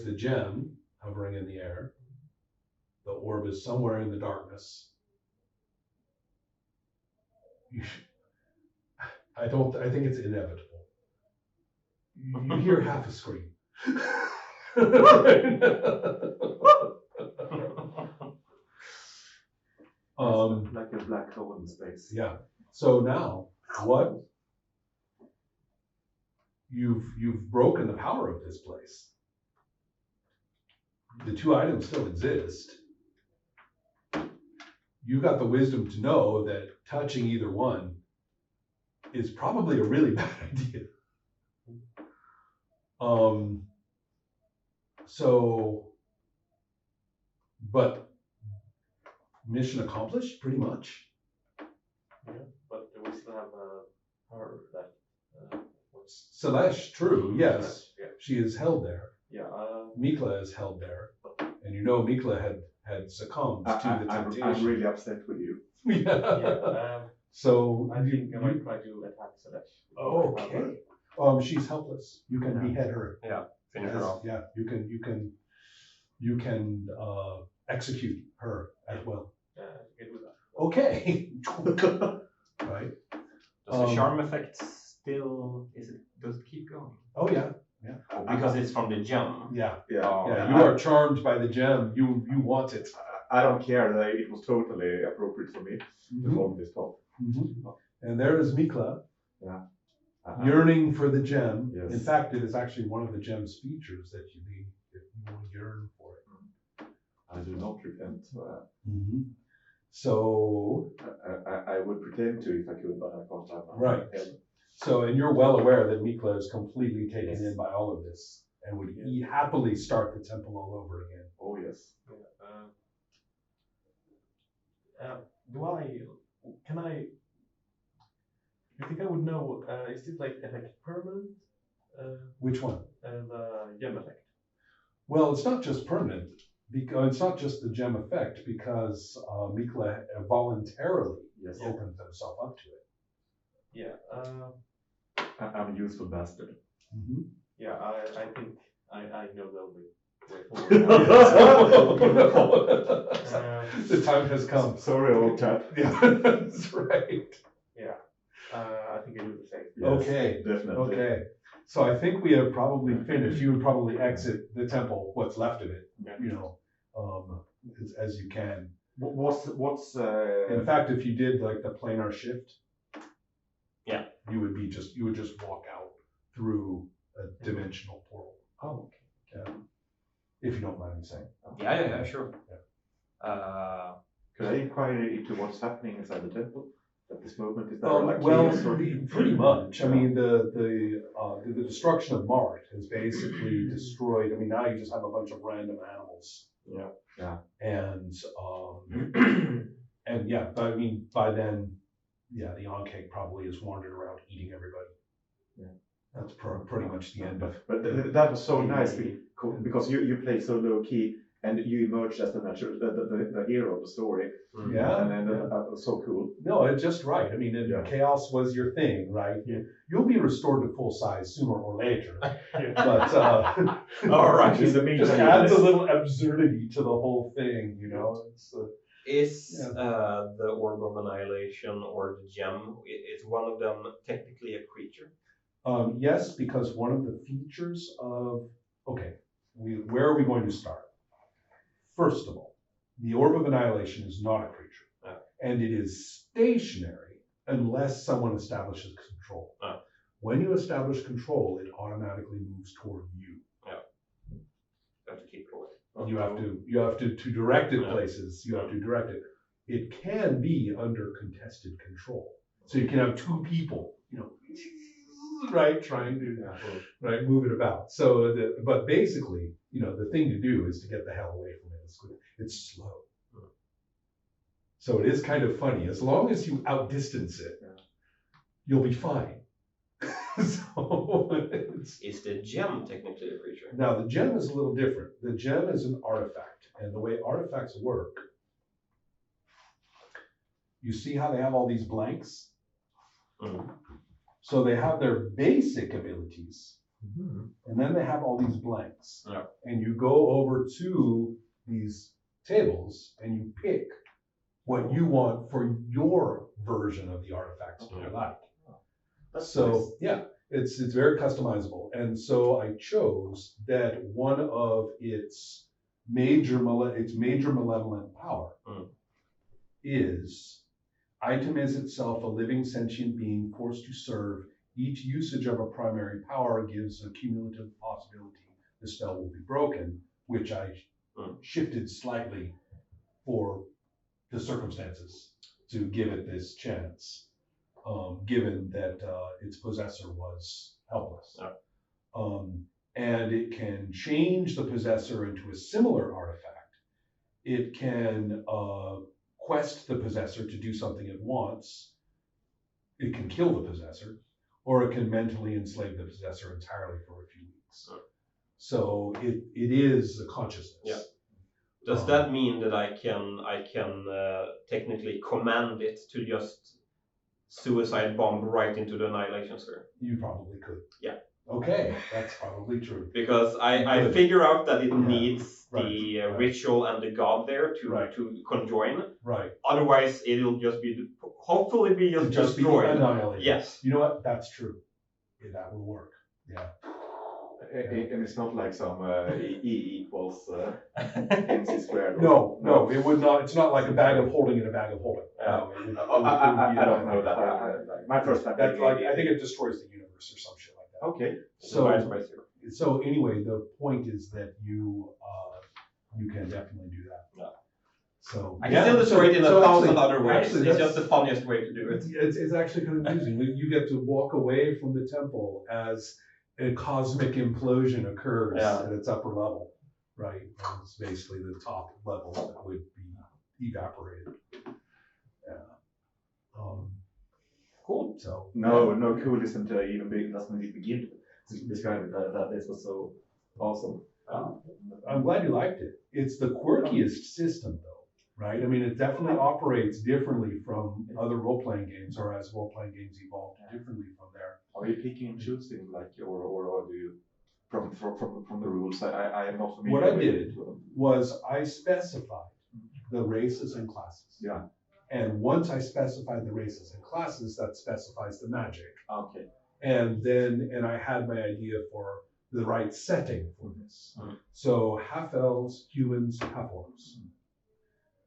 the gem hovering in the air. The orb is somewhere in the darkness. I think it's inevitable. You hear half a scream. Like a black hole in space. Yeah. So now, what? You've broken the power of this place. The two items still exist. You got the wisdom to know that touching either one is probably a really bad idea. But mission accomplished, pretty much. Yeah, but we still have her that. Celeste, true, yes. Celeste, yeah. She is held there. Yeah. Mikla is held there. And you know Mikla had succumbed to the temptation. I'm really upset with you. Yeah. So I think I might try to attack Celeste. Okay. She's helpless. You can behead her. Yeah. Finish her off. Yeah. You can execute her as well. You can do that. Okay. Right. Does the charm effect still does it keep going? Oh yeah. Because it's from the gem. Yeah. Oh, Yeah. You are charmed by the gem. You want it. I don't care. It was totally appropriate for me to form this top. And there is Mikla. Yeah. Yearning for the gem. Yes. In fact, it is actually one of the gem's features that you need if you will yearn for it. I do not repent. So I would pretend to if I could, but I can't have my right. So, and you're well aware that Mikla is completely taken in by all of this and would happily start the temple all over again. Oh yes. Can I? You think I would know? Is this like effect permanent? Which one? The gem effect. Well, it's not just permanent. Because it's not just the gem effect, because Mikla voluntarily opens himself up to it. Yeah. I'm a useful bastard. Yeah, I think I know the way forward. The time has come. Sorry, old chap. Yeah, that's right. Yeah, I think I do the same. Yes, okay, definitely. Okay. So I think we have probably finished. You would probably exit the temple, what's left of it, as you can. What's In fact, if you did like the planar shift, you would just walk out through a dimensional portal. Oh, okay. Yeah. If you don't mind me saying. Yeah, sure. Yeah. Could I inquire into what's happening inside the temple at this moment? Is there Well, pretty much. I mean, the destruction of Mart has basically destroyed. I mean, now you just have a bunch of random animals. Yeah. And and yeah, but I mean, by then, the Ankh probably has wandered around eating everybody. Yeah. That's pretty much the end of. But that was so nice because you play so low key and you emerged as the hero of the story. Yeah. And that was so cool. No, it's just right. I mean, chaos was your thing, right? You'll be restored to full size sooner or later. But all right. Just adds a little absurdity to the whole thing, you know. Is the Orb of Annihilation or the gem, is one of them technically a creature? Yes, because one of the features of where are we going to start? First of all, the Orb of Annihilation is not a creature, and it is stationary unless someone establishes control. When you establish control, it automatically moves toward you. You have to keep going. You have to direct it places. You have to direct it. It can be under contested control, so you can have two people, right, trying to move it about. So, but basically, the thing to do is to get the hell away from it. It's slow. So it is kind of funny. As long as you outdistance it, you'll be fine. Is the gem technically a creature? Now the gem is a little different. The gem is an artifact, and the way artifacts work, you see how they have all these blanks? So they have their basic abilities, And then they have all these blanks. Yeah. And you go over to these tables and you pick what you want for your version of the artifacts you like. That's So nice. yeah, it's very customizable. And so I chose that one of its major malevolent power is item is itself a living sentient being forced to serve. Each usage of a primary power gives a cumulative possibility the spell will be broken, which I shifted slightly for the circumstances to give it this chance, given that its possessor was helpless. And it can change the possessor into a similar artifact. It can quest the possessor to do something it wants. It can kill the possessor, or it can mentally enslave the possessor entirely for a few weeks. So it is a consciousness. Yeah. Does that mean that I can technically command it to just suicide bomb right into the annihilation sphere? You probably could. Yeah. Okay, that's probably true. Because I figure out that it needs Right, the right. ritual and the god there to Right. to conjoin. Right. Otherwise, it'll just be hopefully be just Just be destroyed. annihilated. Yes. You know what? That's true. Yeah, that will work. Yeah. And it's not like some E equals MC squared. No, it would not. It's not like a bag of holding in a bag of holding. No, it would be I don't know that. My first time. That's like, I think it destroys the universe or some shit like that. Okay. So anyway, the point is that you can definitely do that. Yeah. So I can still destroy it in a thousand other ways. Actually, It's just the funniest way to do it. It's actually kind of amusing. You get to walk away from the temple as a cosmic implosion occurs at its upper level, right? And it's basically the top level that would be evaporated. Yeah. Cool. So no, cool isn't even doesn't even begin to describe it. That this was so awesome. I'm glad you liked it. It's the quirkiest system, though, right? I mean, it definitely operates differently from other role-playing games, or as role-playing games evolved differently from there. Are you picking and choosing, like, or do you from the rules? I am not familiar. What I with did was I specified the races and classes. Yeah. And once I specified the races and classes, that specifies the magic. Okay. And I had my idea for the right setting for this. So half elves, humans, half orcs.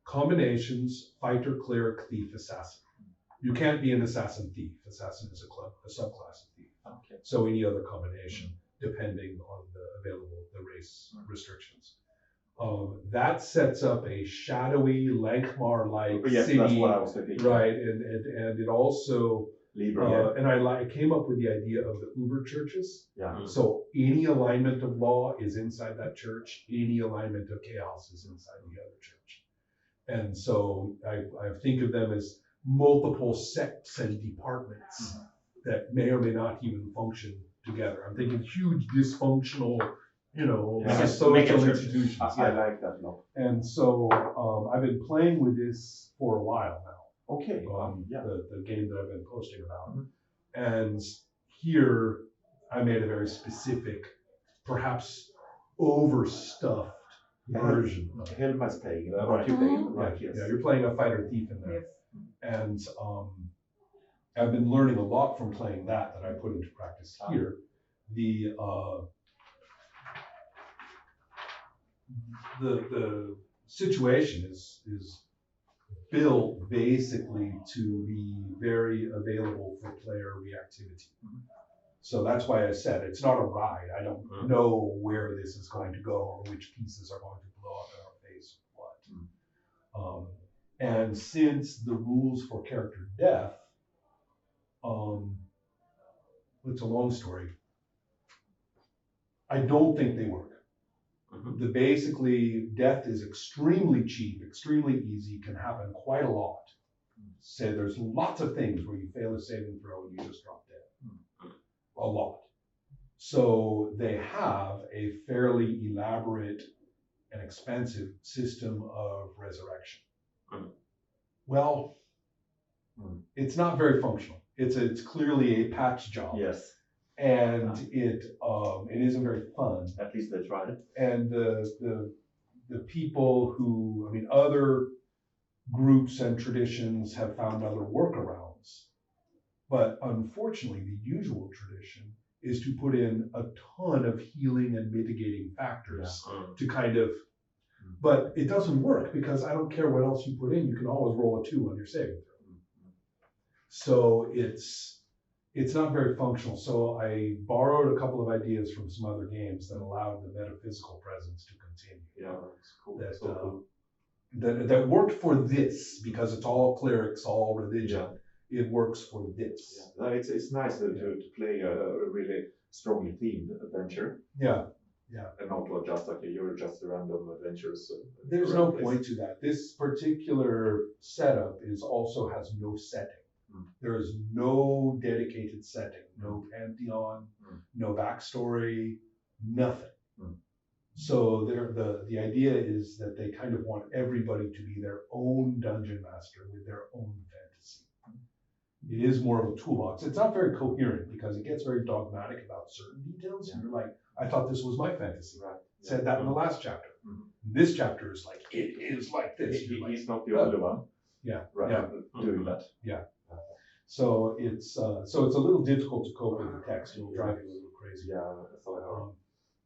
Combinations: fighter, cleric, thief, assassin. You can't be an assassin thief. Assassin is a subclass of thief. Okay. So any other combination, depending on the race restrictions. That sets up a shadowy Lankmar-like city. That's what I was thinking. Right, and it also and I came up with the idea of the Uber churches. Yeah. So any alignment of law is inside that church. Any alignment of chaos is inside the other church. And so I think of them as multiple sects and departments that may or may not even function together. I'm thinking huge dysfunctional, social institutions. I like that a lot. And so I've been playing with this for a while now. Okay. The game that I've been posting about. And here I made a very specific, perhaps overstuffed version of it. Helma's playing. Right. You're playing, Yes. Yeah, you're playing a fighter thief in there. And I've been learning a lot from playing that I put into practice here. The situation is built basically to be very available for player reactivity. So that's why I said it's not a ride. I don't know where this is going to go or which pieces are going to blow up in our face or what. And since the rules for character death, it's a long story. I don't think they work. Basically, death is extremely cheap, extremely easy, can happen quite a lot. Say there's lots of things where you fail a saving throw and you just drop dead. A lot. So they have a fairly elaborate and expensive system of resurrection. Well, it's not very functional. It's clearly a patch job. Yes. and it isn't very fun. At least they tried it. And the people who, I mean, other groups and traditions have found other workarounds. But unfortunately, the usual tradition is to put in a ton of healing and mitigating factors to kind of, but it doesn't work because I don't care what else you put in, you can always roll a 2 on your saving throw. So it's not very functional. So I borrowed a couple of ideas from some other games that allowed the metaphysical presence to continue. Yeah, that's cool. That, So cool. that worked for this because it's all clerics, all religion. It works for this. Yeah, it's nice to play a really strongly themed adventure. Yeah. And not just like you're just a random adventures. There's no point to that. This particular setup also has no setting. There is no dedicated setting, no pantheon, no backstory, nothing. So the idea is that they kind of want everybody to be their own dungeon master with their own fantasy. It is more of a toolbox. It's not very coherent because it gets very dogmatic about certain details. And you're like, I thought this was my fantasy. Right. Said that in the last chapter. This chapter is like, it is like this. He's not the only one. Yeah. Right. Doing that. Yeah. So it's a little difficult to cope with the text. It'll drive you a little crazy. Yeah. So